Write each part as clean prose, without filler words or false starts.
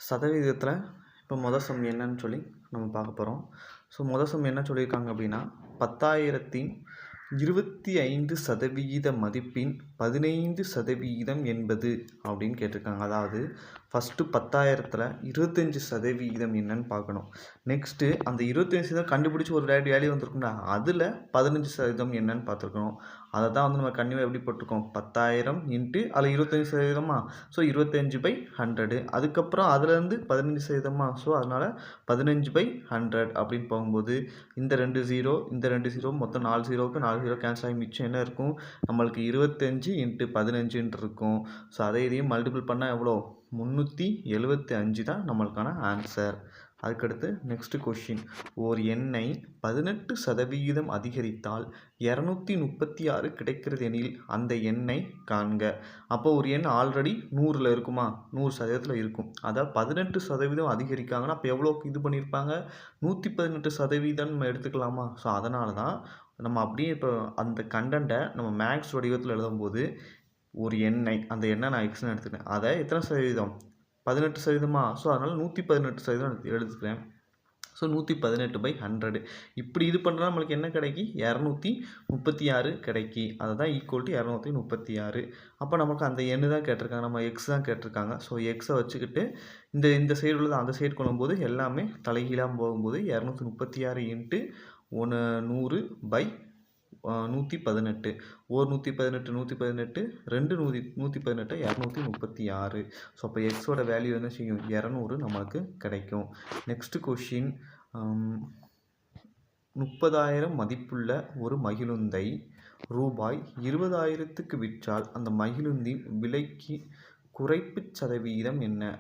சதவீதத்தில் இப்போ மொதல் சம் என்னன்னு சொல்லி நம்ம பார்க்க போகிறோம். ஸோ மொதல் சம் என்ன சொல்லியிருக்காங்க அப்படின்னா 10,000த்தின் 25% மதிப்பின் 15% என்பது அப்படின்னு கேட்டிருக்காங்க. அதாவது ஃபஸ்ட்டு 10,000த்தில் 25% என்னன்னு பார்க்கணும். நெக்ஸ்ட்டு அந்த 25% கண்டுபிடிச்சி ஒரு வேல்யூ வந்திருக்கும்னா அதில் 15% என்னன்னு பார்த்துருக்கணும். அதை தான் வந்து நம்ம கண்டிப்பாக எப்படி போட்டிருக்கோம், 10,000 இன்ட்டு அதில் 25%. ஸோ 25/100. அதுக்கப்புறம் அதுலேருந்து 15%. ஸோ அதனால் 15/100 அப்படின்னு போகும்போது இந்த 2 0 இந்த 2 0 மொத்தம் 4 0க்கு 4 0 கேன்சல் ஆகி மிச்சம் என்ன இருக்கும், நம்மளுக்கு 25 × 15 இருக்கும். ஸோ அதை இதையும் மல்டிபிள் பண்ணால் எவ்வளோ, 375 தான் நம்மளுக்கான ஆன்சர். அதுக்கடுத்து நெக்ஸ்ட் கொஷின், ஓர் எண்ணை 18% அதிகரித்தால் 236 கிடைக்கிறது எனில் அந்த எண்ணை காண்க. அப்போ ஒரு எண் ஆல்ரெடி 100ல் இருக்குமா, 100% இருக்கும். அதாவது 18% அதிகரிக்காங்கன்னா அப்போ எவ்வளோ இது பண்ணியிருப்பாங்க, 118% நம்ம எடுத்துக்கலாமா. ஸோ அதனால தான் நம்ம அப்படியே இப்போ அந்த கண்டென்ட்டை நம்ம மேக்ஸ் வடிவத்தில் எழுதும்போது ஒரு எண்ணை, அந்த எண்ணை நான் எக்ஸ்னு எடுத்துக்கிறேன், அதை எத்தனை சதவீதம், 18%. ஸோ அதனால் 118% எடுத்துக்கிறேன். ஸோ 118/100 இப்படி இது பண்ணுறா நம்மளுக்கு என்ன கிடைக்கி, 236 கிடைக்கி. அதை தான் ஈக்குவல் டு 236. அப்போ நமக்கு அந்த எண்ணு தான் கேட்டிருக்காங்க, நம்ம எக்ஸ் தான் கேட்டிருக்காங்க. ஸோ எக்ஸை வச்சுக்கிட்டு இந்த சைடு உள்ளது அந்த சைடு கொள்ளும்போது எல்லாமே தலைகீழாக போகும்போது 236 × 100/118. 118 118, 2 118 236. ஸோ அப்போ எக்ஸோட வேல்யூ என்ன செய்யும், 200 நம்மளுக்கு கிடைக்கும். நெக்ஸ்ட் கொஷின், 30,000 மதிப்புள்ள ஒரு மகிழுந்தை ரூபாய் 20,000க்கு விற்றால் அந்த மகிழுந்தின் விலைக்கு குறைப்பு சதவீதம் என்ன.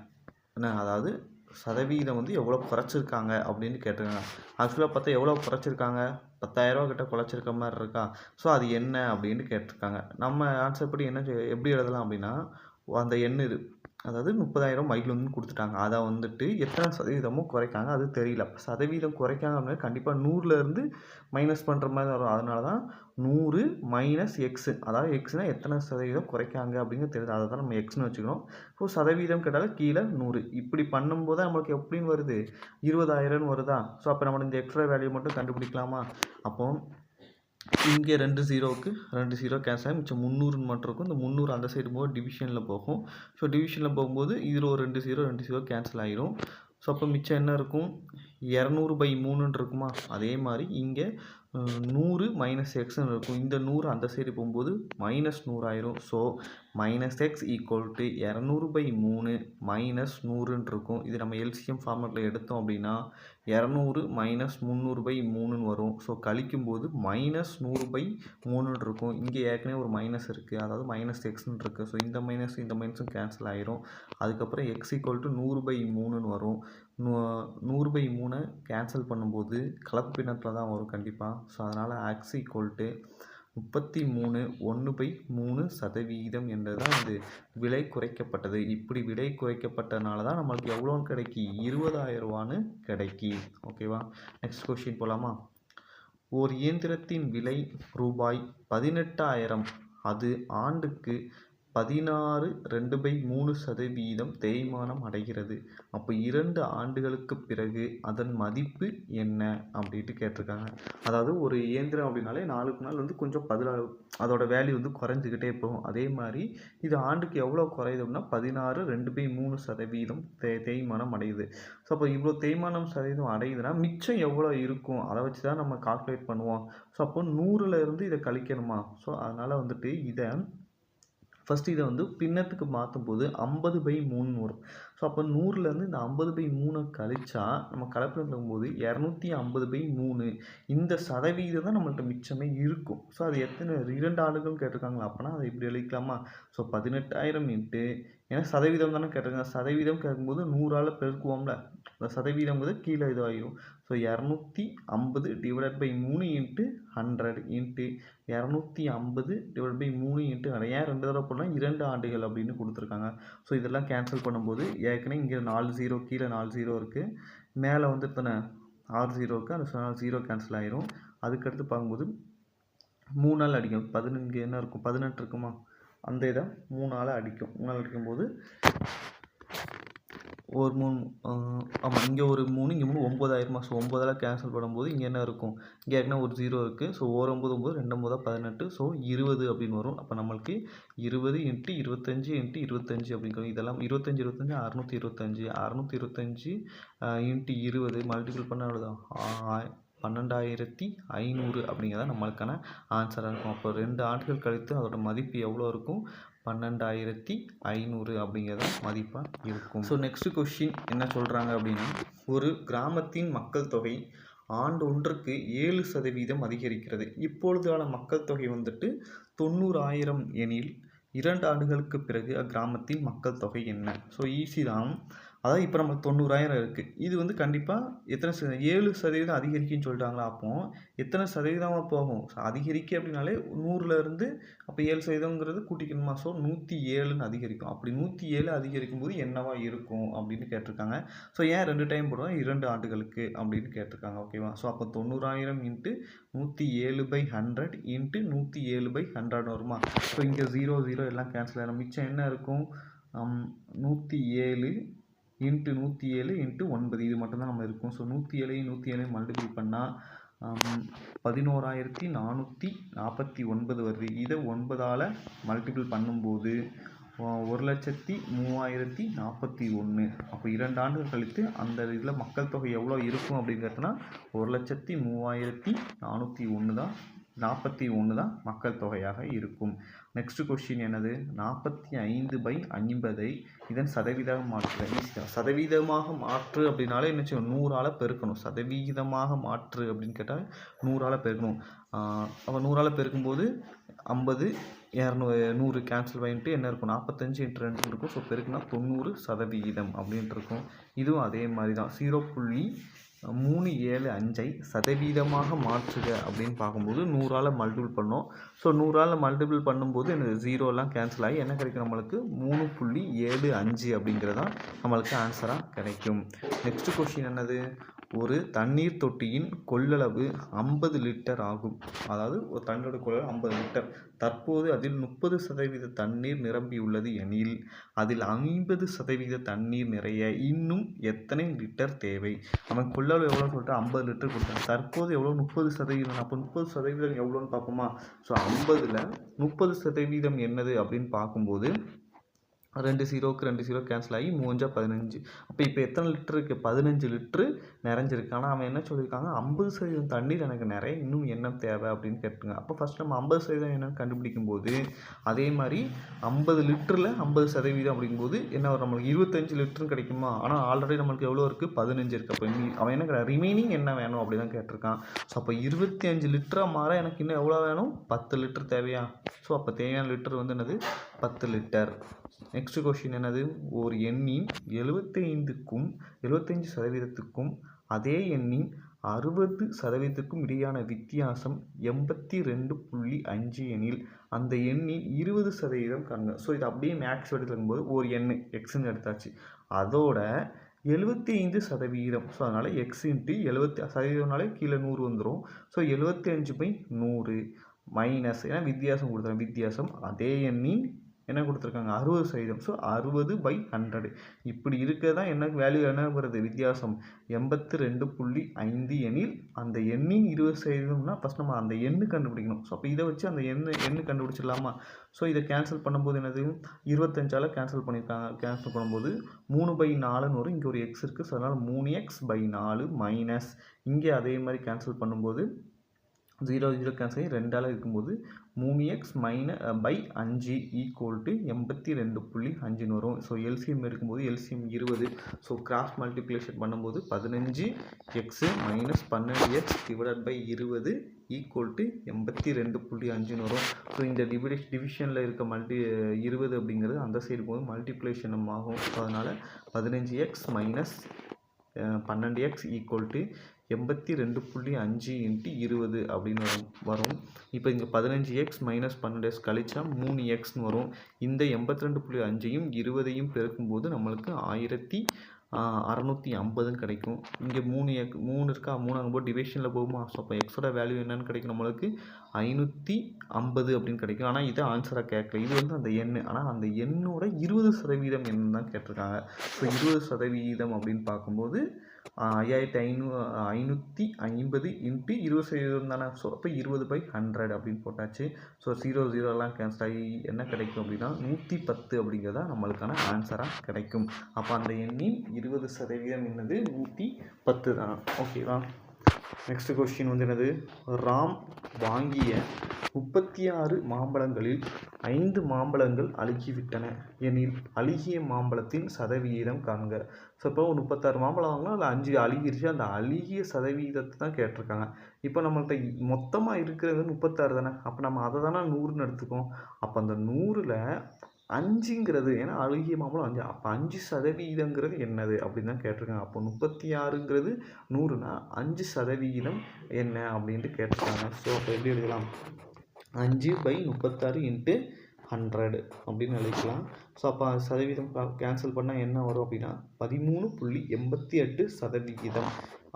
அதாவது சதவீதம் வந்து எவ்வளோ குறைச்சிருக்காங்க அப்படின்னு கேட்டிருக்காங்க. ஆக்சுவலாக பார்த்தா எவ்வளோ குறைச்சிருக்காங்க, 10,000 கிட்ட குறைச்சிருக்க மாதிரி இருக்கா. ஸோ அது என்ன அப்படின்னு கேட்டிருக்காங்க. நம்ம ஆன்சர் படி எப்படி எழுதலாம் அப்படின்னா, அந்த எண் இது, அதாவது 30,000 மகிழுந்துன்னு கொடுத்துட்டாங்க. அதை வந்துட்டு எத்தனை சதவீதமும் குறைக்காங்க அது தெரியல. சதவீதம் குறைக்காங்க அப்படின்னா கண்டிப்பாக 100லேருந்து மைனஸ் பண்ணுற மாதிரி வரும். அதனால தான் 100 - எக்ஸு, அதாவது எக்ஸ்னா எத்தனை சதவீதம் குறைக்காங்க அப்படிங்கிறது தெரியுது, அதை தான் நம்ம எக்ஸ்னு வச்சுக்கணும். ஸோ சதவீதம் கேட்டாலும் கீழே 100. இப்படி பண்ணும்போது நம்மளுக்கு எப்படின்னு வருது, 20,000 வருதா. ஸோ அப்போ நம்ம இந்த எக்ஸ்ட்ரா வேல்யூ மட்டும் கண்டுபிடிக்கலாமா. அப்போ இங்கே 2 0க்கு 2 0 கேன்சல் ஆகி மிச்சம் 300 மட்டும் இருக்கும். இந்த 300 அந்த சைடு போக டிவிஷனில் போகும். ஸோ டிவிஷனில் போகும்போது இதில் ஒரு 2 0 கேன்சல் ஆகிடும். ஸோ அப்போ மிச்சம் என்ன இருக்கும், 200/3 இருக்குமா. அதே மாதிரி இங்கே 100 - எக்ஸ்ன்னு இருக்கும். இந்த 100 அந்த சைடு போகும்போது -100 ஆயிரும். ஸோ -x = 200/3 -100 இருக்கும். இது நம்ம எல்சிஎம் ஃபார்மேட்டில் எடுத்தோம் அப்படின்னா 200 - 300/3 வரும். ஸோ கழிக்கும்போது -100/3 இருக்கும். இங்கே ஏற்கனவே ஒரு மைனஸ் இருக்குது, அதாவது -xன்னு இருக்குது. ஸோ இந்த மைனஸும் கேன்சல் ஆயிரும். அதுக்கப்புறம் x = 100/3 வரும். 100/3 கேன்சல் பண்ணும்போது கலப்பு பின்னத்தில் தான் வரும் கண்டிப்பாக. ஸோ அதனால் x = 33 1/3% என்றது தான் இது விலை குறைக்கப்பட்டது. இப்படி விலை குறைக்கப்பட்டதுனால தான் நம்மளுக்கு எவ்வளோன்னு கிடைக்கி, 20,000 ரூபான்னு கிடைக்கி. ஓகேவா. நெக்ஸ்ட் கொஷின் போகலாமா. ஓர் இயந்திரத்தின் விலை ரூபாய் 18,000, அது ஆண்டுக்கு 16.2/3% தேய்மானம் அடைகிறது. அப்போ 2 ஆண்டுகளுக்கு பிறகு அதன் மதிப்பு என்ன அப்படின்ட்டு கேட்டிருக்காங்க. அதாவது ஒரு இயந்திரம் அப்படின்னாலே நாளுக்கு நாள் வந்து கொஞ்சம் அதோட வேல்யூ வந்து குறைஞ்சிக்கிட்டே போகும். அதே மாதிரி இது ஆண்டுக்கு எவ்வளோ குறையுது அப்படின்னா 16.2/3% தேய்மானம் அடையுது. ஸோ அப்போ இவ்வளோ தேய்மானம் சதவீதம் அடையுதுன்னா மிச்சம் எவ்வளோ இருக்கும், அதை வச்சு தான் நம்ம கால்குலேட் பண்ணுவோம். ஸோ அப்போ 100லேருந்து இதை கழிக்கணுமா. ஸோ அதனால் வந்துட்டு இதை ஃபஸ்ட்டு இதை வந்து பின்னத்துக்கு மாற்றும்போது 50/3 வரும். ஸோ அப்போ 100லேருந்து இந்த 50/3 கழிச்சா நம்ம கலப்பில் போகும்போது 250/3 இந்த சதவீதம் தான் நம்மள்ட்ட மிச்சமே இருக்கும். ஸோ அது எத்தனை 2 ஆண்டுகள் கேட்டிருக்காங்களா, அப்போனா அதை இப்படி எழுதிக்கலாமா. ஸோ 18,000 இன்ட்டு, ஏன்னா சதவீதம் தானே கேட்டிருக்காங்க, சதவீதம் கேட்கும்போது 100ஆல் பெருக்குவோம்ல, அந்த சதவீதம் கீழே இதுவாகிடும். ஸோ 250/3 × 100 இன்ட்டு 250/3 இன்ட்டு ஏன் 2 தடவை போடலாம், 2 ஆண்டுகள் அப்படின்னு கொடுத்துருக்காங்க. ஸோ இதெல்லாம் கேன்சல் பண்ணும்போது ஏற்கனவே இங்கே 4 0 கீழே 4 0 இருக்குது, மேலே வந்து இத்தனை 6 0 இருக்குது, அந்த 0 கேன்சல் ஆகிரும். அதுக்கடுத்து பார்க்கும்போது 3ஆல் அடிக்கும், 15 என்ன இருக்கும், 18 இருக்குமா, அந்த இதை 3ஆல் அடிக்கும். 3ஆல் அடிக்கும்போது ஒரு 3 ஆமாம், இங்கே ஒரு 3 இங்கே 3 9 ஆயிருமா? ஸோ 9ஆல் கேன்சல் பண்ணும்போது இங்கே என்ன இருக்கும்? இங்கே ஏற்கனவே ஒரு 0 இருக்குது. ஸோ 1 9 9 2 9 18. ஸோ 20 அப்படின்னு வரும். அப்போ நம்மளுக்கு 20 × 25 × 25 அப்படிங்கிறது இதெல்லாம் 25 25 625 625 × 20 மல்டிபிள் பண்ண எவ்வளோதான்? 12,500 அப்படிங்கிறத நம்மளுக்கான ஆன்சராக இருக்கும். அப்போ 2 ஆண்டுகள் கழித்து அதோட மதிப்பு எவ்வளோ இருக்கும்? 12,500 அப்படிங்கிறத மதிப்பாக இருக்கும். ஸோ நெக்ஸ்ட் கொஸ்டின் என்ன சொல்கிறாங்க அப்படின்னா, ஒரு கிராமத்தின் மக்கள் தொகை ஆண்டு ஒன்றுக்கு 7% அதிகரிக்கிறது. இப்பொழுதான மக்கள் தொகை வந்துட்டு 90,000 எனில் 2 ஆண்டுகளுக்கு பிறகு அக்கிராமத்தின் மக்கள் தொகை என்ன? ஸோ ஈஸி தான். அதாவது இப்போ நமக்கு 90,000 இருக்குது. இது வந்து கண்டிப்பாக எத்தனை 7% அதிகரிக்குன்னு சொல்லிட்டாங்களா? அப்போ எத்தனை சதவீதமாக போகும்? அதிகரிக்க அப்படின்னாலே 100லேருந்து அப்போ 7%ங்கிறது கூட்டிக்கணுமா? ஸோ 107ன்னு அதிகரிக்கும். அப்படி 107 அதிகரிக்கும் போது என்னவா இருக்கும் அப்படின்னு கேட்டிருக்காங்க. ஸோ ஏன் 2 டைம் போடுவோம்? 2 ஆண்டுகளுக்கு அப்படின்னு கேட்டிருக்காங்க. ஓகேவா? ஸோ அப்போ 90,000 × 107/100 × 107/100 வருமா? ஸோ இங்கே 0 0 எல்லாம் கேன்சல் ஆகிடும். மிச்சம் என்ன இருக்கும்? 107 × 107 × 9 இது மட்டும்தான் நம்ம இருக்கும். ஸோ 107 107 மல்டிபிள் பண்ணால் 11,449 வருது. இதை 9ஆல் மல்டிபிள் பண்ணும்போது 1,03,041. அப்போ 2 ஆண்டுகள் கழித்து அந்த இதில் மக்கள் தொகை எவ்வளோ இருக்கும் அப்படின்னு கேட்டோன்னா 1,03,441 தான் 41 தான் மக்கள் தொகையாக இருக்கும். நெக்ஸ்ட் கொஸ்டின் என்னது? 45/50 இதன் சதவீதமாக மாற்று. சதவீதமாக மாற்று அப்படின்னாலே என்ன செய்யும்? 100ஆல் பெருக்கணும். சதவீதமாக மாற்று அப்படின்னு கேட்டால் 100ஆல் பெருக்கணும். அப்போ 100ஆல் பெருக்கும்போது 50 100 கேன்சல் பண்ணிட்டு என்ன இருக்கும்? 45 × 2 இருக்கும். ஸோ பெருக்குனா 90% அப்படின்ட்டு இருக்கும். இதுவும் அதே மாதிரி தான் 0.375 சதவீதமாக மாற்றுக அப்படின்னு பார்க்கும்போது 100ஆல் மல்டிபிள் பண்ணோம். ஸோ 100ஆல் மல்டிபிள் பண்ணும்போது எனக்கு 0எல்லாம் கேன்சல் ஆகி என்ன கிடைக்கும்? நம்மளுக்கு 3.75 அப்படிங்கிறதான் நம்மளுக்கு ஆன்சராக கிடைக்கும். நெக்ஸ்ட் கொஸ்டின் என்னது? ஒரு தண்ணீர் தொட்டியின் கொள்ளளவு 50 லிட்டர் ஆகும். அதாவது ஒரு தண்ணீரோட கொள்ளளவு 50 லிட்டர். தற்போது அதில் 30% தண்ணீர் நிரம்பியுள்ளது எனில் அதில் 50% தண்ணீர் நிறைய இன்னும் எத்தனை லிட்டர் தேவை? அவன் கொள்ளளவு எவ்வளோன்னு சொல்லிட்டு 50 லிட்டர் கொடுத்தாங்க. தற்போது எவ்வளோ? 30%. அப்போ 30% எவ்வளோன்னு பார்ப்போமா? ஸோ 50ல் 30% என்னது அப்படின்னு பார்க்கும்போது 2 0க்கு 2 0 கேன்சல் ஆகி 3 15. அப்போ இப்போ எத்தனை லிட்டர் இருக்குது? 15 லிட்ரு நிறைஞ்சிருக்கு. ஆனால் அவன் என்ன சொல்லியிருக்காங்க? 50% தண்ணீர் எனக்கு நிறைய இன்னும் என்ன தேவை அப்படின்னு கேட்டுங்க. அப்போ ஃபஸ்ட் நம்ம 50% என்னன்னு கண்டுபிடிக்கும் போது அதே மாதிரி 50 லிட்டரில் 50% அப்படிங்கும்போது என்ன வரும்? நம்மளுக்கு 25 லிட்டரும் கிடைக்குமா? ஆனால் ஆல்ரெடி நம்மளுக்கு எவ்வளோ இருக்குது? 15 இருக்குது. அப்போ அவன் என்ன ரிமைனிங் என்ன வேணும் அப்படி தான் கேட்டிருக்கான். ஸோ அப்போ 25 லிட்டராக மாற எனக்கு இன்னும் எவ்வளோ வேணும்? 10 லிட்டர் தேவையா? ஸோ அப்போ தேவையான லிட்டர் வந்து என்னது? 10 லிட்டர். நெக்ஸ்ட் கொஸ்டின் என்னது? ஒரு எண்ணின் 75% அதே எண்ணின் 60% இடையான வித்தியாசம் 82.5 எனில் அந்த எண்ணின் 20% காண்க. ஸோ இது அப்படியே மேக்ஸ் எடுத்துக்கும்போது ஒரு எண் எக்ஸ்ன்னு எடுத்தாச்சு. அதோட 75%. ஸோ அதனால் எக்ஸ் × 70%னாலே கீழே 100 வந்துடும். ஸோ 75/100 மைனஸ் ஏன்னா வித்தியாசம் கொடுத்துருக்காங்க. வித்தியாசம் அதே எண்ணின் என்ன கொடுத்துருக்காங்க? 60%. ஸோ 60/100 இப்படி இருக்க தான் என்ன வேல்யூ என்ன வருது? வித்தியாசம் 82.5 எனில் அந்த எண்ணின் 20%னா ஃபஸ்ட் நம்ம அந்த எண்ணு கண்டுபிடிக்கணும். ஸோ அப்போ இதை வச்சு அந்த எண்ணு கண்டுபிடிச்சிடலாமா? ஸோ இதை கேன்சல் பண்ணும்போது என்னது? 25ஆல் கேன்சல் பண்ணியிருக்காங்க. கேன்சல் பண்ணும்போது 3/4ன்னு வரும். இங்கே ஒரு எக்ஸ் இருக்குது. ஸோ அதனால் 3x/4 மைனஸ் இங்கே அதே மாதிரி கேன்சல் பண்ணும்போது 0 0 கேன்சல் ஆகி 2ஆல் இருக்கும்போது 3x/5 = 82.5 வரும். ஸோ எல்சிஎம் எடுக்கும்போது எல்சிஎம் 20. ஸோ கிராஸ் மல்டிப்ளிகேஷன் பண்ணும்போது 15x - 12x / 20 = 82.5 வரும். ஸோ இந்த டிவிஷனில் இருக்க 20 அப்படிங்கிறது அந்த சைடு போது மல்டிப்ளிகேஷன் ஆகும். ஸோ அதனால் 15x - 12x = 82.5 × 20 அப்படின்னு வரும். இப்போ இங்கே 15x - 12x கழிச்சா 3xன்னு வரும். இந்த 82.5ஐயும் 20ஐயும் பெருக்கும்போது நம்மளுக்கு 1650 கிடைக்கும். இங்கே 3 இருக்கா, 3 அங்கே டிவிஷனில் போகுமா, ஸோ அப்போ எக்ஸோட வேல்யூ என்னன்னு கிடைக்கும் நம்மளுக்கு 550 அப்படின்னு கிடைக்கும். ஆனால் இதை ஆன்சராக கேட்கல, இது வந்து அந்த எண். ஆனால் அந்த எண்ணோட 20% என்னன்னு தான் கேட்டிருக்காங்க. ஸோ 20% அப்படின்னு பார்க்கும்போது 5550 × 20% தானே. ஸோ அப்போ 20/100 அப்படின்னு போட்டாச்சு. ஸோ 0 கேன்சல் ஆகி என்ன கிடைக்கும் அப்படின்னா 110 அப்படிங்கிறதா நம்மளுக்கான ஆன்சராக கிடைக்கும். அப்போ அந்த எண்ணின் 20% என்னது 110 தான். ஓகேவா. நெக்ஸ்ட் கொஸ்டின் வந்து என்னது, ராம் வாங்கிய 36 மாம்பழங்களில் 5 மாம்பழங்கள் அழுகிவிட்டன எனில் அழுகிய மாம்பழத்தின் சதவிகிதம் காண்க. ஸோ இப்போ 36 மாம்பழம் வாங்கினா அதில் 5 அழுகிருச்சு, அந்த அழுகிய சதவீதத்தை தான் கேட்டிருக்காங்க. இப்போ நம்மள்கிட்ட மொத்தமாக இருக்கிறது 36 தானே, அப்போ நம்ம அதை தானே 100ன்னு எடுத்துக்கோம். அப்போ அந்த 100ல் 5ங்கிறது, ஏன்னா அழுகிய மாம்பழம் 5, அப்போ 5% என்னது அப்படின்னு தான் கேட்டிருக்காங்க. அப்போ 36ங்கிறது 100னா 5% என்ன அப்படின்ட்டு கேட்டிருக்காங்க. ஸோ அப்போ எப்படி எழுதலாம், 5/36 × 100 அப்படின்னு எழுதிக்கலாம். ஸோ அப்போ சதவீதம் கேன்சல் பண்ணால் என்ன வரும் அப்படின்னா 13.88%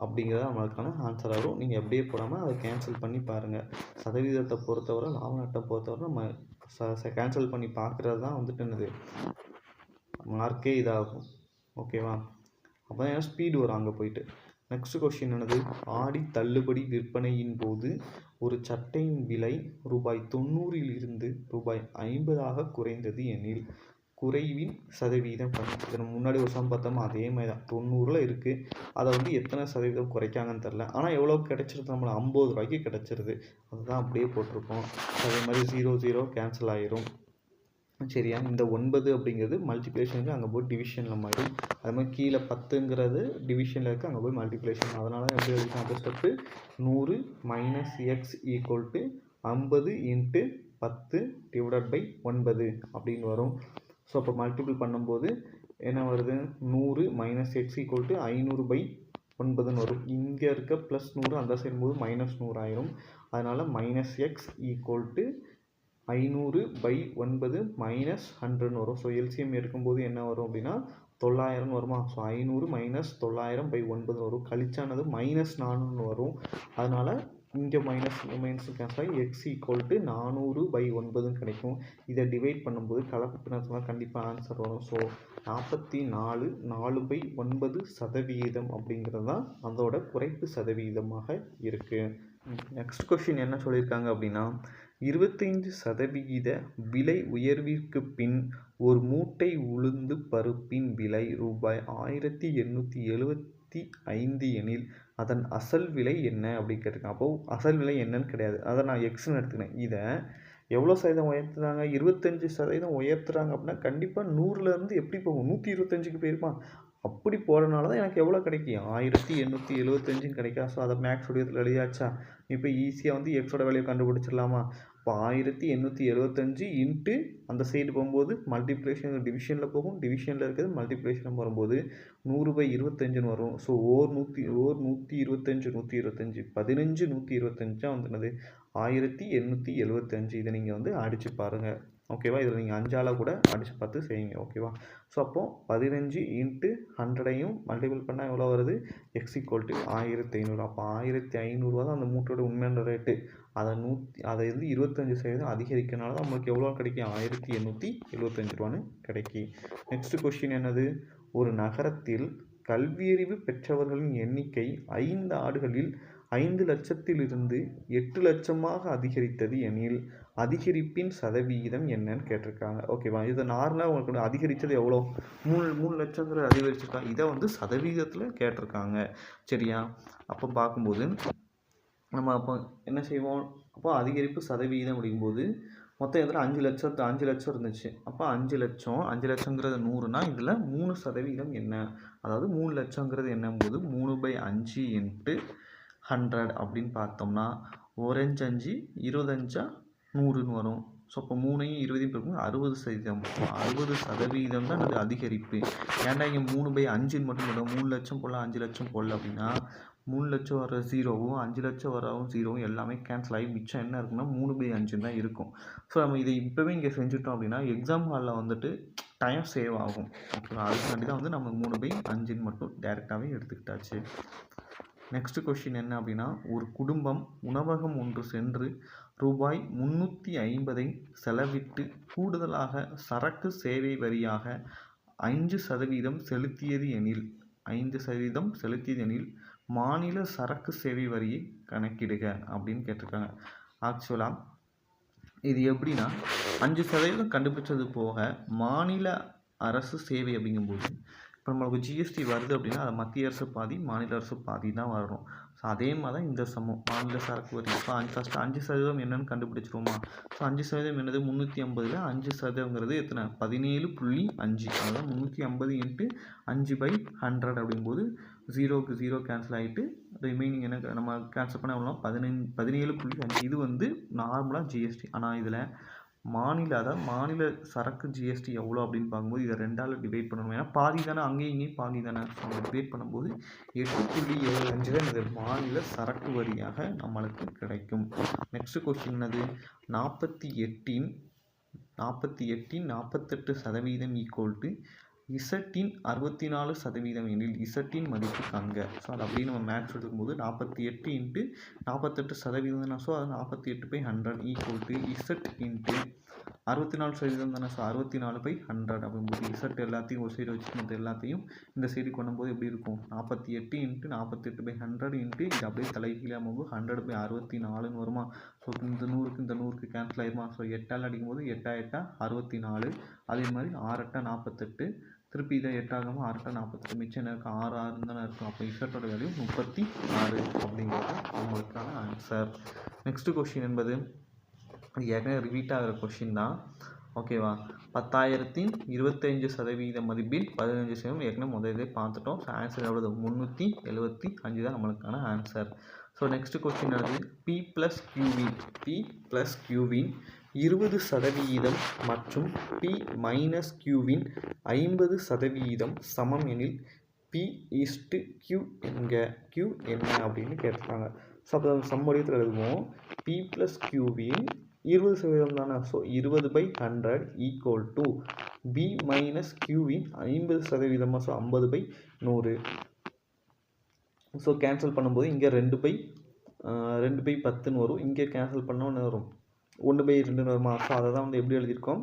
அப்படிங்கிறத நம்மளுக்கான ஆன்சர் வரும். நீங்கள் எப்படியே போடாமல் அதை கேன்சல் பண்ணி பாருங்கள். சதவீதத்தை பொறுத்தவரை, லாப நட்டை பொறுத்தவரை நம்ம கேன்சல் பண்ணி பார்க்குறது தான் வந்துட்டு என்னது மார்க்கே இதாகும். ஓகேவா. அப்போ தான் ஏன்னா ஸ்பீடு வரும் அங்கே போயிட்டு. நெக்ஸ்ட் கொஸ்டின் என்னது, ஆடி தள்ளுபடி விற்பனையின் போது ஒரு சட்டையின் விலை ரூ.90 ரூபாய் 50 குறைந்தது எனில் குறைவின் சதவீதம் பண்ணி. இதை முன்னாடி ஒரு சம் பார்த்தோமா, அதே மாதிரி தான் 90ல் இருக்குது. அதை வந்து எத்தனை சதவீதம் குறைக்காங்கன்னு தெரில, ஆனால் எவ்வளோ கிடைச்சிருது, நம்மளை 50 ரூபாய்க்கு கிடச்சிருது. அதுதான் அப்படியே போட்டிருப்போம். அதே மாதிரி 0 கேன்சல் ஆயிரும். சரியா. இந்த 9 அப்படிங்கிறது மல்டிப்ளிகேஷனுக்கு அங்கே போய் டிவிஷனில் மாறிடும். அது மாதிரி கீழே 10ங்கிறது டிவிஷனில் இருக்குது, அங்கே போய் மல்டிப்ளிகேஷன். அதனால எப்படி எழுதிக்கலாம், அந்த ஸ்டெப்பு 100 - x = 50 × 10/9 அப்படின்னு வரும். ஸோ அப்போ மல்டிபிள் பண்ணும்போது என்ன வருது, 100 - x = 500/9ன்னு வரும். இங்கே இருக்க +100 அந்த சைடு போது -100 ஆயிரும். அதனால் -x = 500/9 - 100ன்னு வரும். ஸோ எல்சிஎம் எடுக்கும்போது என்ன வரும் அப்படின்னா 900 வருமா. ஸோ 500 - 900/9 வரும். கழிச்சானது -400 வரும். அதனால் இங்கே மைனஸ் கேன்சல் ஆகி x = 400/9 கிடைக்கும். இதை டிவைட் பண்ணும்போது கலப்பு பின்னத்தில் கண்டிப்பாக ஆன்சர் வரும். ஸோ 44 4/9% அப்படிங்கிறது தான் அதோட குறைப்பு சதவீதமாக இருக்குது. நெக்ஸ்ட் கொஸ்டின் என்ன சொல்லியிருக்காங்க அப்படின்னா, 25% விலை உயர்விற்கு பின் ஒரு மூட்டை உளுந்து பருப்பின் விலை ரூபாய் 1875 எனில் அதன் அசல் விலை என்ன அப்படின்னு கேட்டிருக்கேன். அப்போது அசல் விலை என்னன்னு கிடையாது, அதை நான் எக்ஸ்ன்னு எடுத்துக்கிறேன். இதை எவ்வளோ சதவீதம் உயர்த்துறாங்க, 25% உயர்த்துறாங்க அப்படின்னா கண்டிப்பாக 100லேருந்து எப்படி போகும், 125க்கு போயிருமா. அப்படி போகிறனால தான் எனக்கு எவ்வளோ கிடைக்கும், 1875 கிடைக்கா. ஸோ அதை மேக்ஸ் வடிவத்தில் எழுதியாச்சா. இப்போ ஈஸியாக வந்து எக்ஸோட வேல்யூ கண்டுபிடிச்சிடலாமா. இப்போ 1875 இன்ட்டு அந்த சைடு போகும்போது மல்டிப்ளிகேஷன் டிவிஷனில் போகும், டிவிஷனில் இருக்கிறது மல்டிப்ளிகேஷன் வரும்போது 100/25ன்னு வரும். ஸோ 125 15 125 வந்துனது 1875. இதை நீங்கள் வந்து அடித்து பாருங்கள். ஓகேவா. இதில் நீங்கள் 5ஆல் கூட அடித்து பார்த்து செய்யுங்க. ஓகேவா. ஸோ அப்போது 15 × 100ஐயும் மல்டிபிள் பண்ணால் எவ்வளோ வருது, x = 1500. அப்போ 1500 தான் அந்த மூட்டையோட உண்மையான ரேட்டு. அதை வந்து 25% அதிகரிக்கிறனால தான் நம்மளுக்கு எவ்வளோ கிடைக்கும், 1875 ரூபான்னு கிடைக்கும். நெக்ஸ்ட் கொஸ்டின் என்னது, ஒரு நகரத்தில் கல்வியறிவு பெற்றவர்களின் எண்ணிக்கை 5 ஆண்டுகளில் 5 லட்சத்திலிருந்து 8 லட்சமாக அதிகரித்தது எனில் அதிகரிப்பின் சதவீதம் என்னன்னு கேட்டிருக்காங்க. ஓகேவா. இது நார்மலாக உங்களுக்கு அதிகரித்தது எவ்வளோ, 3 லட்சங்கிற அதிகரிச்சிருக்காங்க. இதை வந்து சதவீதத்தில் கேட்டிருக்காங்க. சரியா. அப்போ பார்க்கும்போது நம்ம அப்போ என்ன செய்வோம், அப்போ அதிகரிப்பு சதவீதம் அப்படிங்கும்போது மொத்தம் இதில் 5 லட்சம் இருந்துச்சு. அப்போ 5 லட்சங்கிறது 100னா இதில் 3% என்ன, அதாவது 3 லட்சங்கிறது என்னங்கும்போது 3/5 × 100 அப்படின்னு பார்த்தோம்னா 1×5 25 100ன்னு வரும். ஸோ அப்போ 3ஐயும் 20ஐயும் பெருக்கும் 60%. 60% தான் அது அதிகரிப்பு. ஏன்டா இங்கே 3/5ன்னு மட்டும் போடும், 3 லட்சம் போடல 5 லட்சம் போடல அப்படின்னா 3 லட்சம் வர ஜீரோவும் 5 லட்சம் வரவும் ஜீரோவும் எல்லாமே கேன்சல் ஆகி மிச்சம் என்ன இருக்குன்னா 3/5 தான் இருக்கும். ஸோ நம்ம இதை இப்போவே இங்கே செஞ்சுட்டோம் அப்படின்னா எக்ஸாம் ஹாலில் வந்துட்டு டைம் சேவ் ஆகும். ஓகேவா, அதுக்காண்டி தான் வந்து நம்ம 3/5 மட்டும் டேரெக்டாகவே எடுத்துக்கிட்டாச்சு. நெக்ஸ்ட் கொஸ்டின் என்ன அப்படின்னா, ஒரு குடும்பம் உணவகம் ஒன்று சென்று ரூபாய் 350 செலவிட்டு கூடுதலாக சரக்கு சேவை வரியாக 5% செலுத்தியது எனில் மாநில சரக்கு சேவை வரியை கணக்கிடுக அப்படின்னு கேட்டிருக்காங்க. ஆக்சுவலாக இது எப்படின்னா 5% கண்டுபிடிச்சது போக மாநில அரசு சேவை அப்படிங்கும்போது இப்போ நம்மளுக்கு ஜிஎஸ்டி வருது அப்படின்னா அதை மத்திய அரசு பாதி மாநில அரசு பாதி தான் வரும். ஸோ அதே மாதிரி தான் இந்த சமம் மாநில சரக்கு வரி. ஸோ ஃபஸ்ட்டு 5% என்னென்னு கண்டுபிடிச்சிருவோமா. ஸோ 5% என்னது 350ல் 5%ங்கிறது எத்தனை 17.5. அதாவது 350 × 5/100 அப்படிங்கும்போது 0க்கு 0 கேன்சல் ஆகிட்டு ரிமைனிங் என்ன நம்ம கேன்சல் பண்ண எவ்வளோ 17.5. இது வந்து நார்மலாக ஜிஎஸ்டி. ஆனால் இதில் மாநில சரக்கு ஜிஎஸ்டி எவ்வளோ அப்படின்னு பார்க்கும்போது இதை 2ஆல் டிவைட் பண்ணணும். ஏன்னா பாதி தானே, அங்கேயும் இங்கேயும் பாதி தானே. ஸோ டிவைட் பண்ணும்போது 8.75 தான் இது மாநில சரக்கு வரியாக நம்மளுக்கு கிடைக்கும். நெக்ஸ்ட் கொஸ்டின் என்னது 48 48% ஈக்குவல் டு இசட்டின் 64% எனில் இசட்டின் மதிப்பு காண்க. ஸோ அது அப்படியே நம்ம மேக்ஸ் எடுக்கும்போது 48 × 48% தானே. ஸோ அது 48/100 ஈக்குவல் டு இசட் இன்ட்டு 64% தானே. ஸோ 64/100 அப்படிங்கும்போது இசட் எல்லாத்தையும் ஒரு சைடு வச்சு மற்ற எல்லாத்தையும் இந்த சைடு கொண்டும்போது எப்படி இருக்கும் 48 × 48/100 இன்ட்டு இது அப்படியே தலைகீழாக போகும்போது 100/64 வருமா. ஸோ இந்த 100க்கு கேன்சல் ஆயிருமா. ஸோ 8ஆல் அடிக்கும்போது 8 64. அதே மாதிரி 6 48. திருப்பி இதை 8 ஆகாமல் 6 48. மிச்சம் என்ன இருக்குது 6 தானே இருக்கும். அப்போ இசட்டோட வேல்யூ 36 அப்படிங்கிறது நம்மளுக்கான ஆன்சர். நெக்ஸ்ட் கொஸ்டின் என்பது ஏற்கனவே ரிப்பீட் ஆகிற கொஸ்டின் தான். ஓகேவா, 10,000 25% மதிப்பில் 15% ஏற்கனவே முதலே பார்த்துட்டோம். ஸோ ஆன்சர் எவ்வளவு 375 தான் நம்மளுக்கான ஆன்சர். ஸோ நெக்ஸ்ட் கொஸ்டின் என்னது P + Qவின் 20% மற்றும் P - Qவின் 50% சமம் எனில் P/Q என்க. Q என்ன அப்படின்னு கேட்டிருக்காங்க. ஸோ அப்போ சம் வடிவத்தில் எழுதுவோம். P + Qவின் 20% தானே. So 20/100 equal to B - Qவின் 50%. So 50/100. So cancel பண்ணும்போது இங்கே 2/10 வரும். இங்கே கேன்சல் பண்ணால் என்ன வரும் 1/2 வருமா. ஸோ அதை தான் வந்து எப்படி எழுதியிருக்கோம்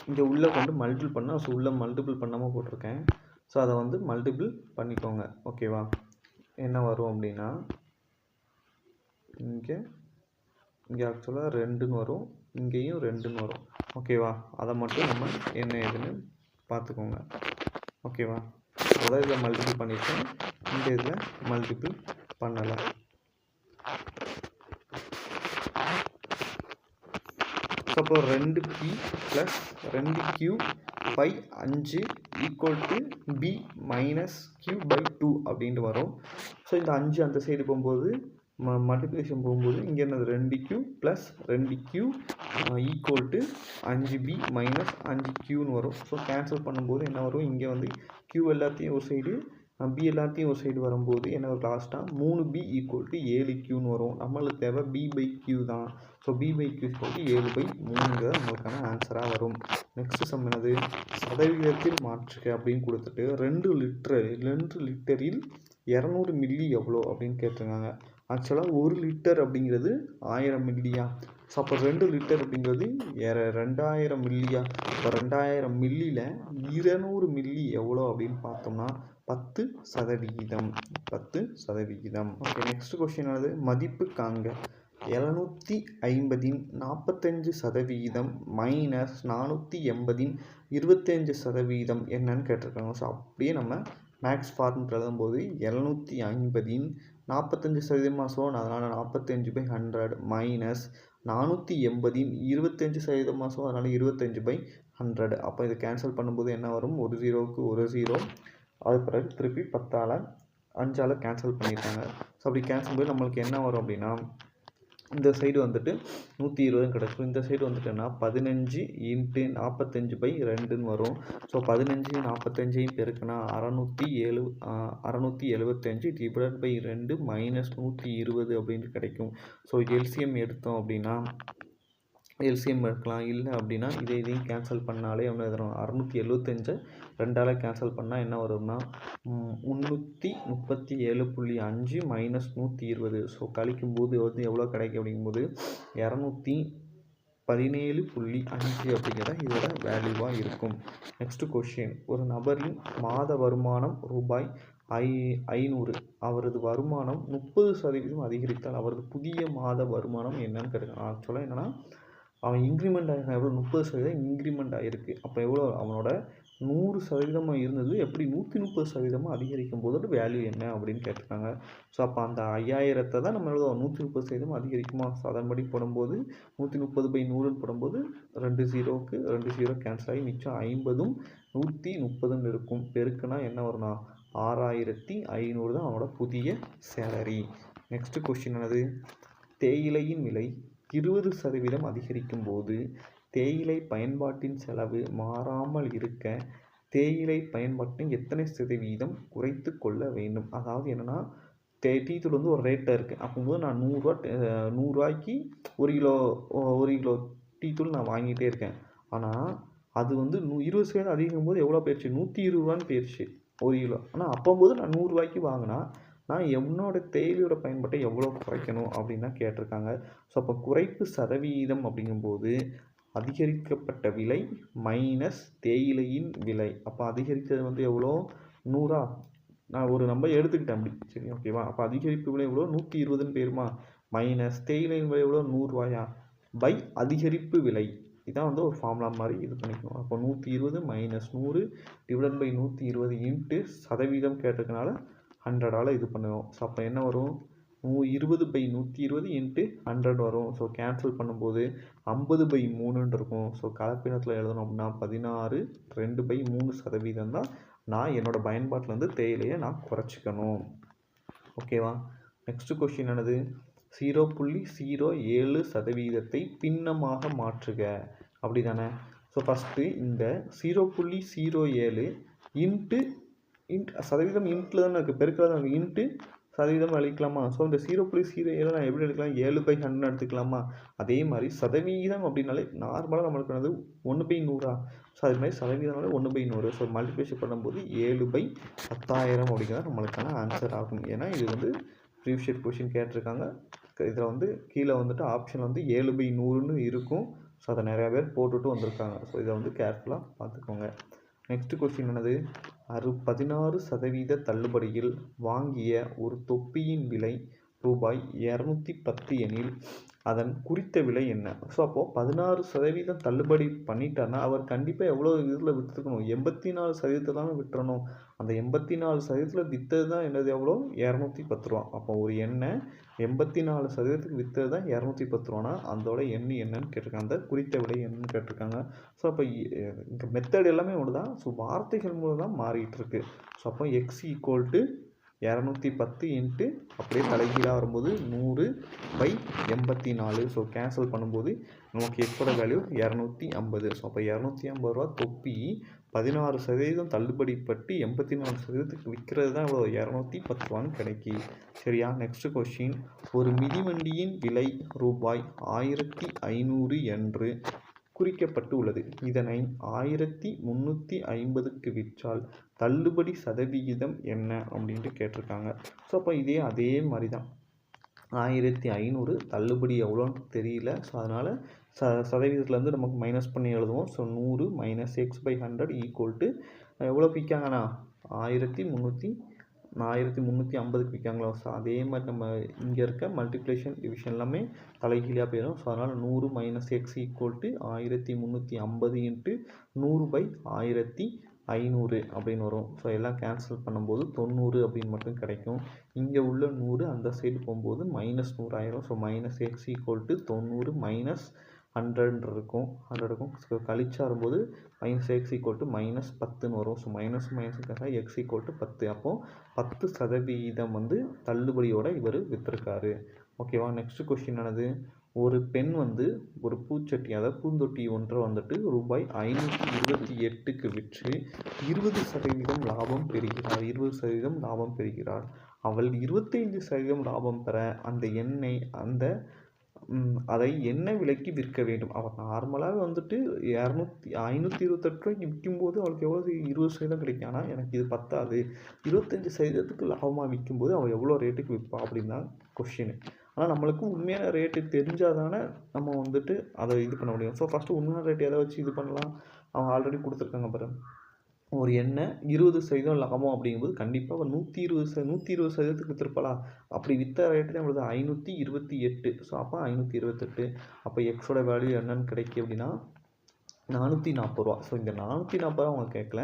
இங்கே உள்ளே கொண்டு மல்டிபிள் பண்ணால். ஸோ உள்ளே மல்டிபிள் பண்ணாமல் போட்டிருக்கேன். ஸோ அதை வந்து மல்டிபிள் பண்ணிக்கோங்க. ஓகேவா, என்ன வரும் அப்படின்னா இங்கே ஆக்சுவலாக 2ன்னு வரும், இங்கேயும் 2ன்னு வரும். ஓகேவா, அதை மட்டும் நம்ம என்ன ஏதுன்னு பார்த்துக்கோங்க. ஓகேவா, அதாவது இதில் மல்டிபிள் பண்ணியிருக்கேன், இந்த இதில் மல்டிபிள் பண்ணலை. அப்போ 2P + 2Q/5 equal to B - Q/2 அப்படின்ட்டு வரும். ஸோ இந்த 5 அந்த சைடு போகும்போது மல்டிப்ளிகேஷன் போகும்போது இங்கே என்னது 2Q + 2Q equal to 5B - 5Qன்னு வரும். ஸோ கேன்சல் பண்ணும்போது என்ன வரும், இங்கே வந்து Q எல்லாத்தையும் ஒரு சைடு B எல்லாத்தையும் ஒரு சைடு வரும்போது என்ன ஒரு லாஸ்ட்டாக 3B ஈக்குவல் டு 7Qன்னு வரும். நம்மளுக்கு தேவை B/Q தான். ஸோ B/Q ஈக்குவல் டு 7/3 நம்மளுக்கான ஆன்சராக வரும். நெக்ஸ்ட் சம் என்னது சதவீதத்தில் மாற்றுக அப்படின்னு கொடுத்துட்டு 2 லிட்டரில் 200 மில்லி எவ்வளோ அப்படின்னு கேட்டிருக்காங்க. ஆக்சுவலாக 1 லிட்டர் அப்படிங்கிறது 1000 மில்லியா. ஸோ அப்போ 2 லிட்டர் அப்படிங்கிறது 2000 மில்லியா. இப்போ 2000 மில்லியில் 200 மில்லி எவ்வளோ அப்படின்னு பார்த்தோம்னா 10%. 10%. ஓகே, நெக்ஸ்ட் கொஸ்டின் ஆனது மதிப்பு காண்க. 750 45% - 480 25% என்னன்னு கேட்டிருக்காங்க. ஸோ அப்படியே நம்ம மேக்ஸ் ஃபார்முலா எழுதும்போது 750 45% ஸோ அதனால் 45/100 மைனஸ் 480 25% ஸோ அதனால் 25/100. அப்போ இதை கேன்சல் பண்ணும்போது என்ன வரும், ஒரு 0க்கு ஒரு 0. அது பிறகு திருப்பி 10ஆல் 5ஆல் கேன்சல் பண்ணியிருக்காங்க. ஸோ அப்படி கேன்சல் பண்ணி நம்மளுக்கு என்ன வரும் அப்படின்னா இந்த சைடு வந்துட்டு 120 கிடக்கும். இந்த சைடு வந்துட்டுன்னா 15 × 45/2ன்னு வரும். ஸோ 15 45 பெருக்குனா 675 ÷ 2 -120 அப்படின்னு கிடைக்கும். ஸோ எல்சிஎம் எடுத்தோம் அப்படின்னா எல்சிஎம் எடுக்கலாம். இல்லை அப்படின்னா இதையும் கேன்சல் பண்ணாலே என்ன எழுதுறோம், 675 2ஆல் கேன்சல் பண்ணால் என்ன வரும்னா 337.5 -120. ஸோ கழிக்கும்போது வந்து எவ்வளோ கிடைக்கும் அப்படிங்கும்போது 217.5 அப்படிங்கிறத இதோட வேல்யூவாக இருக்கும். நெக்ஸ்ட் கொஷின், ஒரு நபரின் மாத வருமானம் ரூபாய் 500. அவரது வருமானம் 30% அதிகரித்தால் அவரது புதிய மாத வருமானம் என்னன்னு கேட்குறாங்க. ஆக்சுவலாக என்னென்னா அவன் இன்க்ரிமெண்ட் ஆகிருக்கான், எவ்வளோ 30% இன்க்ரிமெண்ட் ஆகிருக்கு. அப்போ எவ்வளோ அவனோட 100% இருந்தது எப்படி 130% அதிகரிக்கும் போது வேல்யூ என்ன அப்படின்னு கேட்டிருக்காங்க. ஸோ அப்போ அந்த 5000 தான் நம்ம எழுதுவோம் 130% அதிகரிக்குமா. ஸோ அதன்படி போடும்போது 130/100 போடும்போது 2 0க்கு 2 0 கேன்சல் ஆகி மிச்சம் 50ம் 130 இருக்கும். பெருக்குனா என்ன வரும்னா 6500 தான் அவனோட புதிய சேலரி. நெக்ஸ்ட் கொஸ்டின் என்னது, தேயிலையின் விலை 20% அதிகரிக்கும் போது தேயிலை பயன்பாட்டின் செலவு மாறாமல் இருக்க தேயிலை பயன்பாட்டை எத்தனை சதவீதம் குறைத்து கொள்ள வேண்டும். அதாவது என்னென்னா டீத்தூள் வந்து ஒரு ரேட்டாக இருக்குது. அப்போது நான் 100 ரூபாய்க்கு 1 கிலோ டீத்தூள் நான் வாங்கிட்டே இருக்கேன். ஆனால் அது வந்து 20% அதிகரிக்கும் போது எவ்வளோ போயிடுச்சு, 120 ரூபான்னு போயிடுச்சு 1 கிலோ. ஆனால் அப்போது நான் 100 ரூபாய்க்கு வாங்கினா நான் என்னோடய தேயிலையோட பயன்பாட்டை எவ்வளோ குறைக்கணும் அப்படின்னு தான் கேட்டிருக்காங்க. ஸோ அப்போ குறைப்பு சதவீதம் அப்படிங்கும்போது அதிகரிக்கப்பட்ட விலை மைனஸ் தேயிலையின் விலை. அப்போ அதிகரித்தது வந்து எவ்வளோ 100. நான் ஒரு நம்பர் எடுத்துக்கிட்டேன் அப்படி, சரி ஓகேவா. அப்போ அதிகரிப்பு விலை எவ்வளோ 120ன்னு போயிருமா, மைனஸ் தேயிலையின் விலை எவ்வளோ 100 ரூபாயா பை அதிகரிப்பு விலை. இதான் வந்து ஒரு ஃபார்முலா மாதிரி இது பண்ணிக்கணும். அப்போ 120 - 100 ÷ 120 இன்ட்டு சதவீதம் கேட்டிருக்கனால 100ஆல் இது பண்ணுவோம். ஸோ அப்போ என்ன வரும் 20/120 இன்ட்டு 100 வரும். ஸோ கேன்சல் பண்ணும்போது 50/3 இருக்கும். ஸோ கலப்பினத்தில் எழுதணும் அப்படின்னா 16 2/3% தான் நான் என்னோடய பயன்பாட்டில் தேயிலையை நான் குறைச்சிக்கணும். ஓகேவா. நெக்ஸ்ட் கொஸ்டின் என்னது, 0.07% பின்னமாக மாற்றுக. அப்படி தானே. ஸோ ஃபஸ்ட்டு இந்த 0.07 இன்ட்டு சதவீதம் இன்ட்டில் தானே இருக்குது, பெருக்கிறது தான் இன்ட்டு சதவீதம் அளிக்கலாமா. ஸோ இந்த 0.07 நான் எப்படி எடுக்கலாம், 7/100 எடுத்துக்கலாமா. அதே மாதிரி சதவீதம் அப்படின்னாலே நார்மலாக நம்மளுக்கு வந்து 1/100. ஸோ அது மாதிரி சதவீதம்னால 1/100. ஸோ மல்டிப்ளிகேஷன் பண்ணும்போது 7/10000 அப்படிங்கிறத நம்மளுக்கான ஆன்சர் ஆகும். ஏன்னா இது வந்து ப்ரீவியஸ் கொஸ்டின் கேட்டிருக்காங்க. இதில் வந்து கீழே வந்துட்டு ஆப்ஷன் வந்து 7/100ன்னு இருக்கும். ஸோ அதை நிறையா பேர் போட்டுட்டு வந்திருக்காங்க. ஸோ இதை வந்து கேர்ஃபுல்லாக பார்த்துக்கோங்க. நெக்ஸ்ட் கொஸ்டின் என்னது, 16% தள்ளுபடியில் வாங்கிய ஒரு தொப்பியின் விலை ரூபாய் 210 எனில் அதன் குறித்த விலை என்ன. ஸோ அப்போது 16% தள்ளுபடி பண்ணிட்டாருன்னா அவர் கண்டிப்பாக எவ்வளோ இதில் விற்றுக்கணும், 84% தானே விட்டுறணும். அந்த 84% விற்றது தான் என்னது எவ்வளோ 210 ரூபா. அப்போ ஒரு எண்ணெய் 84% விற்றது தான் 210 ரூபானா அதோட எண்ணெய் என்னன்னு கேட்டிருக்காங்க, அந்த குறித்த விலை என்னன்னு கேட்டிருக்காங்க. ஸோ அப்போ இந்த மெத்தட் எல்லாமே ஒன்று தான். ஸோ வார்த்தைகள் மூலம் தான் மாறிட்டு இருக்கு. ஸோ அப்போ x = 210 இன்ட்டு அப்படியே தலைகீழாக வரும்போது 100/84. ஸோ கேன்சல் பண்ணும்போது நமக்கு எக்ஸோட வேல்யூ 250. ஸோ அப்போ 250 ரூபா தொப்பி 16% தள்ளுபடி பட்டு 84%க்கு விற்கிறது தான் இவ்வளோ 210 ரூபான்னு கிடைக்கி. சரியா. நெக்ஸ்ட் கொஸ்டின், ஒரு மிதிவண்டியின் விலை ரூபாய் 1500 என்று குறிக்கப்பட்டு உள்ளது. இதனை 1350க்கு விற்றால் தள்ளுபடி சதவிகிதம் என்ன அப்படின்ட்டு கேட்டிருக்காங்க. ஸோ அப்போ அதே மாதிரி தான் 1500 தள்ளுபடி எவ்வளோன்னு தெரியல. ஸோ அதனால் சதவீதத்துலேருந்து நமக்கு மைனஸ் பண்ணி எழுதுவோம். ஸோ 100 - x/100 = எவ்வளோ விற்காங்கண்ணா 1350க்கு விற்காங்களா. ஸோ அதே மாதிரி நம்ம இங்கே இருக்க மல்டிப்ளிகேஷன் டிவிஷன் எல்லாமே தலைகீழாக போயிடும். ஸோ அதனால் 100 - x = 1350 இன்ட்டு 100/1500 அப்படின்னு வரும். ஸோ எல்லாம் கேன்சல் பண்ணும்போது 90 அப்படின்னு மட்டும் கிடைக்கும். இங்கே உள்ள 100 அந்த சைடு போகும்போது -100 ஆயிரும். ஸோ -x = 90 - 100 இருக்கும். 100க்கும் கழிச்சா வரும்போது -x = -10ன்னு வரும். So minus x = 10. அப்போது 10% தள்ளுபடியோடு இவர் விற்றுருக்காரு. ஓகேவா. நெக்ஸ்ட் கொஸ்டின் ஆனது, ஒரு பெண் வந்து ஒரு பூச்சட்டி அதாவது பூந்தொட்டி ஒன்றை வந்துட்டு ரூபாய் 528க்கு விற்று 20% லாபம் பெறுகிறார். 20% லாபம் பெறுகிறார். அவள் 25% லாபம் பெற அதை என்ன விலைக்கு விற்க வேண்டும்? அவள் நார்மலாக வந்துட்டு 528 விற்கும்போது அவளுக்கு எவ்வளோ 20% கிடைக்கும். ஆனால் எனக்கு இது பத்தாது, 25%க்கு லாபமாக விற்கும்போது அவள் எவ்வளோ ரேட்டுக்கு விற்பா அப்படின்னு தான் கொஷின். ஆனால் நம்மளுக்கு உண்மையான ரேட்டு தெரிஞ்சால் தானே நம்ம வந்துட்டு அதை இது பண்ண முடியும். ஸோ ஃபஸ்ட்டு உண்மையான ரேட் எதை வச்சு இது பண்ணலாம்? அவங்க ஆல்ரெடி கொடுத்துருக்காங்க பாருங்க. ஒரு எண்ணெய் 20% லாபம் அப்படிங்கும்போது கண்டிப்பாக ஒரு 120% விற்றுருப்பாளா? அப்படி விற்ற ரேட்டு தான் நம்மளுக்கு 528. ஸோ அப்போ 528. அப்போ எக்ஸோட வேல்யூ என்னன்னு கிடைக்கும் அப்படின்னா 440 ரூபா. ஸோ இந்த 440 ரூபா அவங்க கேட்கல.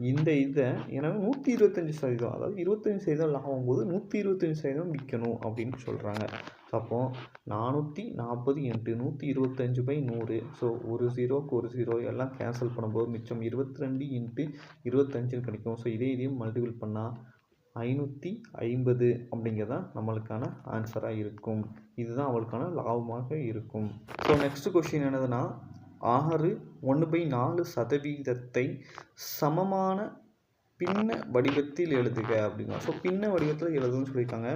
இந்த இதை ஏன்னா 125%, அதாவது 25% லாபம் போது 125% விற்கணும் அப்படின்னு சொல்கிறாங்க. ஸோ அப்போது 440 × 125/100. ஸோ ஒரு ஜீரோக்கு ஒரு ஜீரோ எல்லாம் கேன்சல் பண்ணும்போது மிச்சம் 22 × 25 கிடைக்கும். ஸோ இதையும் மல்டிபிள் பண்ணால் 550 அப்படிங்கிறதான் நம்மளுக்கான ஆன்சராக இருக்கும். இதுதான் அவளுக்கான லாபமாக இருக்கும். ஸோ நெக்ஸ்ட் கொஸ்டின் என்னதுன்னா, 6 1/4% சமமான பின்ன வடிவத்தில் எழுதுக அப்படின்னா. ஸோ பின்ன வடிவத்தில் எழுதுன்னு சொல்லியிருக்காங்க.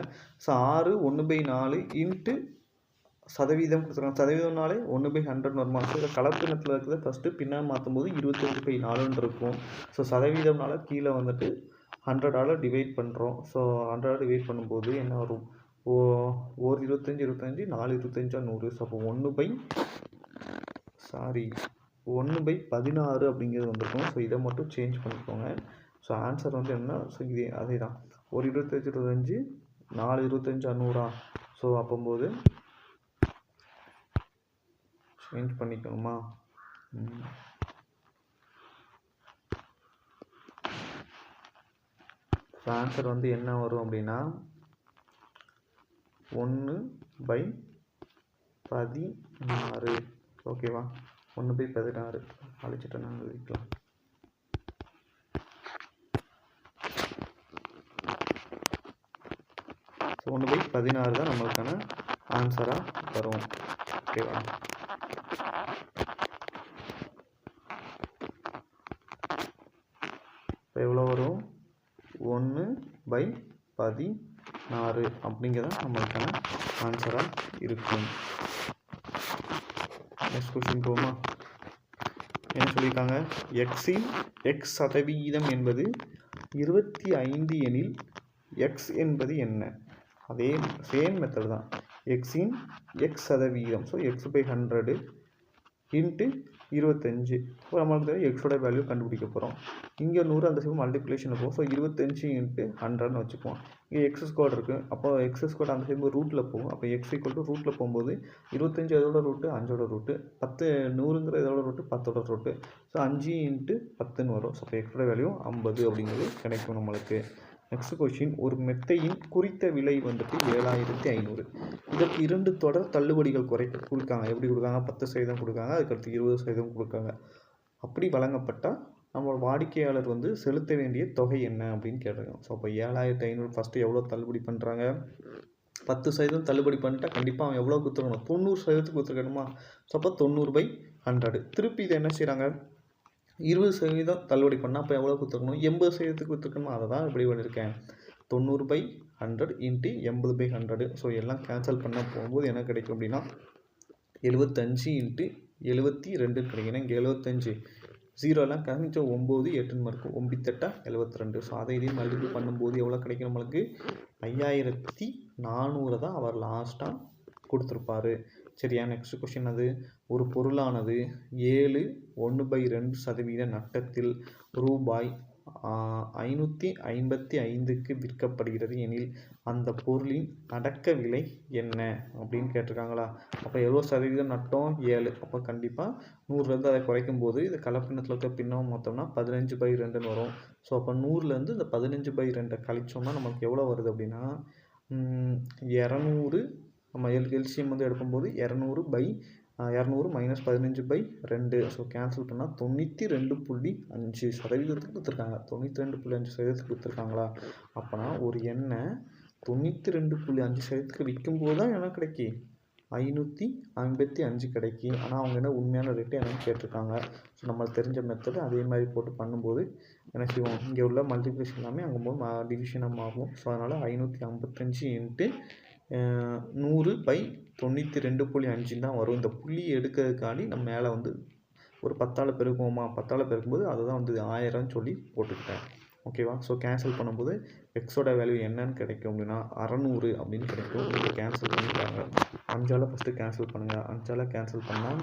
ஸோ 6 1/4 இன்ட்டு சதவீதம் கொடுத்துருக்காங்க. சதவீதம்னாலே 1/100 வருமா? ஸோ இதை கலப்பினத்தில் இருக்கிறத ஃபஸ்ட்டு பின்ன மாற்றும் போது 25/4 இருக்கும். ஸோ சதவீதம்னால கீழே வந்துட்டு 100ஆல் டிவைட் பண்ணுறோம். ஸோ 100ஆல் டிவைட் பண்ணும்போது என்ன வரும்? 25 4 25 100. ஸோ அப்போ 1/16 அப்படிங்கிறது வந்துருக்கும். ஸோ இதை மட்டும் சேஞ்ச் பண்ணிக்கோங்க. ஸோ ஆன்சர் வந்து என்ன? ஸோ இதே அதே தான். 25 4 25 100. ஸோ அப்போது சேஞ்ச் பண்ணிக்கணுமா? ஸோ ஆன்சர் வந்து என்ன வரும் அப்படின்னா 1/16. ஓகேவா? 1/16 அழிச்சிட்டு நாங்கள் எழுதிக்கலாம். ஸோ 1/16 தான் நம்மளுக்கான ஆன்சராக வரும். ஓகேவா? இப்போ எவ்வளோ வரும்? 1/16 அப்படிங்கிறத நம்மளுக்கான ஆன்சராக இருக்கும். நெக்ஸ்ட் கொஸ்டின் போமா? என்ன சொல்லியிருக்காங்க? எக்ஸின் எக்ஸ் சதவீதம் என்பது 25 எனில் எக்ஸ் என்பது என்ன? அதே சேம் மெத்தட் தான். எக்ஸின் எக்ஸ் சதவீதம், ஸோ x/100 இன்ட்டு 25. இப்போ நம்மளுக்கு எக்ஸோட வேல்யூ கண்டுபிடிக்க போகிறோம். இங்கே 100 அந்த சைடு மல்டிப்ளிகேஷன் இருக்கும். ஸோ 25 × 100ன்னு வச்சுக்குவோம். இங்கே x² இருக்குது. அப்போ x² அந்த சைடு ரூட்டில் போகும். அப்போ x = ரூட்டில் போகும்போது 25 எதோட ரூட்டு? 5ஓட ரூட்டு. 100ங்கிற எதோட ரூட்டு? 10ஓட ரூட்டு. ஸோ 5 × 10ன்னு வரும். ஸோ அப்போ எக்ஸோட வேல்யூ 50 அப்படிங்கிறது கிடைக்கும் நம்மளுக்கு. நெக்ஸ்ட் கொஸ்டின், ஒரு மெத்தையின் குறித்த விலை வந்துட்டு 7500. இதற்கு 2 தொடர் தள்ளுபடிகள் கொடுக்காங்க. எப்படி கொடுக்காங்க? 10% கொடுக்காங்க, அதுக்கடுத்து 20% கொடுக்காங்க. அப்படி வழங்கப்பட்டால் நம்ம வாடிக்கையாளர் வந்து செலுத்த வேண்டிய தொகை என்ன அப்படின்னு கேட்டிருக்கோம். ஸோ அப்போ 7500 ஃபஸ்ட்டு எவ்வளோ தள்ளுபடி பண்ணுறாங்க? 10% தள்ளுபடி பண்ணிட்டா கண்டிப்பாக அவன் எவ்வளோ கொடுத்துருக்கணும்? 90% கொடுத்துருக்கணுமா? ஸோ அப்போ 90/100. திருப்பி இதை என்ன செய்கிறாங்க? 20% தள்ளுபடி பண்ணால் அப்போ எவ்வளோ கொடுத்துருக்கணும்? 80% கொடுத்துருக்கணுமா? அதை தான் இப்படி பண்ணியிருக்கேன். 90/100 இன்ட்டு 80/100. ஸோ எல்லாம் கேன்சல் பண்ண போகும்போது என்ன கிடைக்கும் அப்படின்னா 75 × 72 கிடைக்கும். இங்கே 75 0எல்லாம் கழிச்சா 9 8ன்னு இருக்கும். 9 72. ஸோ அதை இதையும் மல்டிபிள் பண்ணும்போது எவ்வளோ கிடைக்கும் நம்மளுக்கு? 5400 தான் அவர் லாஸ்ட்டாக கொடுத்துருப்பாரு. சரியா? நெக்ஸ்ட் கொஸ்டின், அது ஒரு பொருளானது 7 1/2% நட்டத்தில் ரூபாய் 555க்கு விற்கப்படுகிறது எனில் அந்த பொருளின் அடக்க விலை என்ன அப்படின்னு கேட்டிருக்காங்களா? அப்போ எவ்வளோ சதவீதம் நட்டம்? 7. அப்போ கண்டிப்பாக 100லேருந்து அதை குறைக்கும் போது இது கலப்பினத்தில் இருக்க பின்னம் மொத்தம்னா 15/2ன்னு வரும். ஸோ அப்போ 100லேருந்து இந்த 15/2 கழிச்சோம்னா நமக்கு எவ்வளோ வருது அப்படின்னா 200. நம்ம எல்சிஎம் வந்து எடுக்கும்போது 200 - 15/2. ஸோ கேன்சல் பண்ணால் 92.5% கொடுத்துருக்காங்க. 92.5% கொடுத்துருக்காங்களா? அப்போனா ஒரு எண்ணெய் 92.5% விற்கும்போது தான் என்ன கிடைக்கும் 555 கிடைக்கும். ஆனால் அவங்க என்ன உண்மையான ரேட்டு என்னன்னு கேட்டிருக்காங்க. ஸோ நம்மளுக்கு தெரிஞ்ச மெத்தடு அதே மாதிரி போட்டு பண்ணும்போது என்ன செய்வோம், இங்கே உள்ள மல்டிப்ளிகேஷன் எல்லாமே அங்கே போது டிவிஷனாக மாறும். ஸோ அதனால் 555 இன்ட்டு 100/92.5 தான் வரும். இந்த புள்ளி எடுக்கிறதுக்காண்டி நம்ம மேலே வந்து ஒரு 10ஆல் பெருக்குவோமா, 10ஆல் பெருக்கும்போது அதுதான் வந்து 1000 சொல்லி போட்டுக்கிட்டேன். ஓகேவா. ஸோ கேன்சல் பண்ணும்போது எக்ஸோட வேல்யூ என்னன்னு கிடைக்கும் அப்படின்னா 600 அப்படின்னு கிடைக்கும். நீங்கள் கேன்சல் பண்ணிட்டாங்க. 5ஆல் ஃபஸ்ட்டு கேன்சல் பண்ணுங்கள். 5ஆல் கேன்சல் பண்ணால்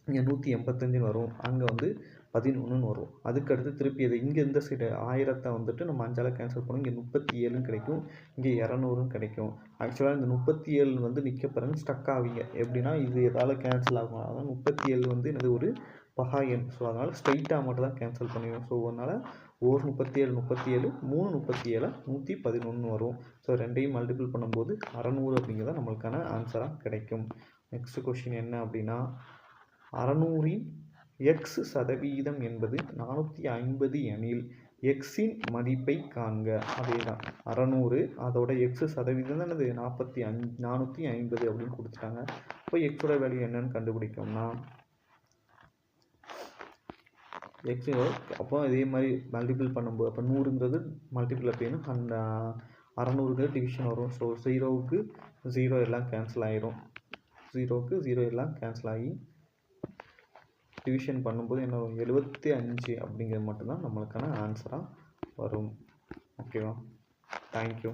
இங்கே 185 வரும். அங்கே வந்து 11 வரும். அதுக்கடுத்து திருப்பி இது இங்கே இந்த சைடு 1000 வந்துட்டு நம்ம 5ஆல் கேன்சல் பண்ணோம். இங்கே 37 கிடைக்கும். இங்கே 200 கிடைக்கும். ஆக்சுவலாக இந்த 37 வந்து நிற்க பிறகு ஸ்டக் ஆவீங்க. எப்படின்னா இது எதால் கேன்சல் ஆகும். அதான் 37 வந்து எனது ஒரு பகா எண். ஸோ அதனால் ஸ்ட்ரைட்டாக மட்டும் தான் கேன்சல் பண்ணுவோம். ஸோ அதனால் 37 37 3 37 111 வரும். ஸோ ரெண்டையும் மல்டிபிள் பண்ணும்போது 600 அப்படிங்கிறத நம்மளுக்கான ஆன்சராக கிடைக்கும். நெக்ஸ்ட் கொஷின் என்ன அப்படின்னா 600இன் எக்ஸ் சதவீதம் என்பது 450 எனில் எக்ஸின் மதிப்பை காண்க. அதே தான் 600 அதோட எக்ஸ் சதவீதம் தான் என்னது 450 அப்படின்னு கொடுத்துட்டாங்க. இப்போ எக்ஸோட வேல்யூ என்னன்னு கண்டுபிடிக்கணும்னா எக்ஸ் அப்போ இதே மாதிரி மல்டிபிள் பண்ணும்போது அப்போ 100ங்கிறது மல்டிபிள் அப்படின்னு அந்த 600ங்கிறது டிவிஷன் வரும். ஸோ 0க்கு 0 எல்லாம் கேன்சல் ஆகிரும். 0க்கு 0 எல்லாம் கேன்சல் ஆகி டிவிஷன் பண்ணும்போது என்ன வரும் 75 அப்படிங்கிறது மட்டும்தான் நம்மளுக்கான ஆன்சராக வரும். ஓகேவா. தேங்க்யூ.